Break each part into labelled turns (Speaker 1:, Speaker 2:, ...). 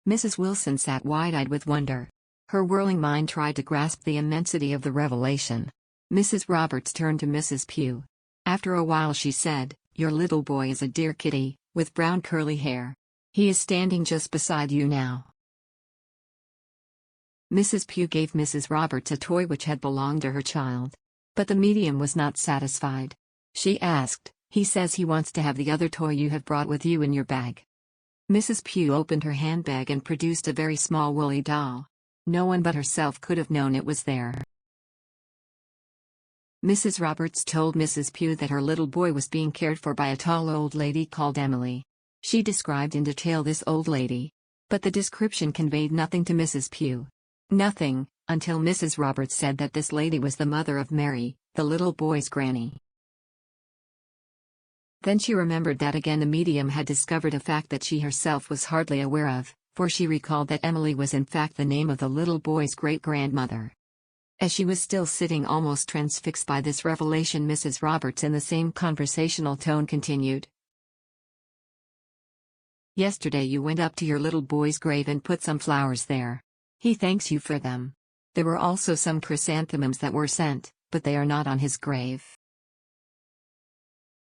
Speaker 1: Mrs. Wilson sat wide-eyed with wonder. Her whirling mind tried to grasp the immensity of the revelation. Mrs. Roberts turned to Mrs. Pugh. After a while she said, "Your little boy is a dear kitty, with brown curly hair. He is standing just beside you now." Mrs. Pugh gave Mrs. Roberts a toy which had belonged to her child. But the medium was not satisfied. She asked, "He says he wants to have the other toy you have brought with you in your bag." Mrs. Pugh opened her handbag and produced a very small woolly doll. No one but herself could have known it was there. Mrs. Roberts told Mrs. Pugh that her little boy was being cared for by a tall old lady called Emily. She described in detail this old lady. But the description conveyed nothing to Mrs. Pugh. Nothing, until Mrs. Roberts said that this lady was the mother of Mary, the little boy's granny. Then she remembered that again the medium had discovered a fact that she herself was hardly aware of, for she recalled that Emily was in fact the name of the little boy's great-grandmother. As she was still sitting almost transfixed by this revelation, Mrs. Roberts in the same conversational tone continued. "Yesterday you went up to your little boy's grave and put some flowers there. He thanks you for them. There were also some chrysanthemums that were sent, but they are not on his grave."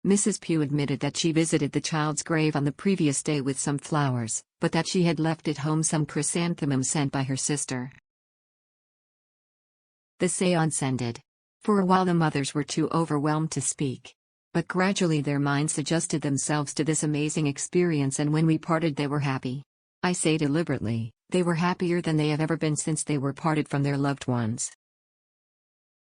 Speaker 1: Mrs. Pugh admitted that she visited the child's grave on the previous day with some flowers, but that she had left at home some chrysanthemums sent by her sister. The séance ended. For a while the mothers were too overwhelmed to speak. But gradually their minds adjusted themselves to this amazing experience, and when we parted they were happy. I say deliberately, they were happier than they have ever been since they were parted from their loved ones.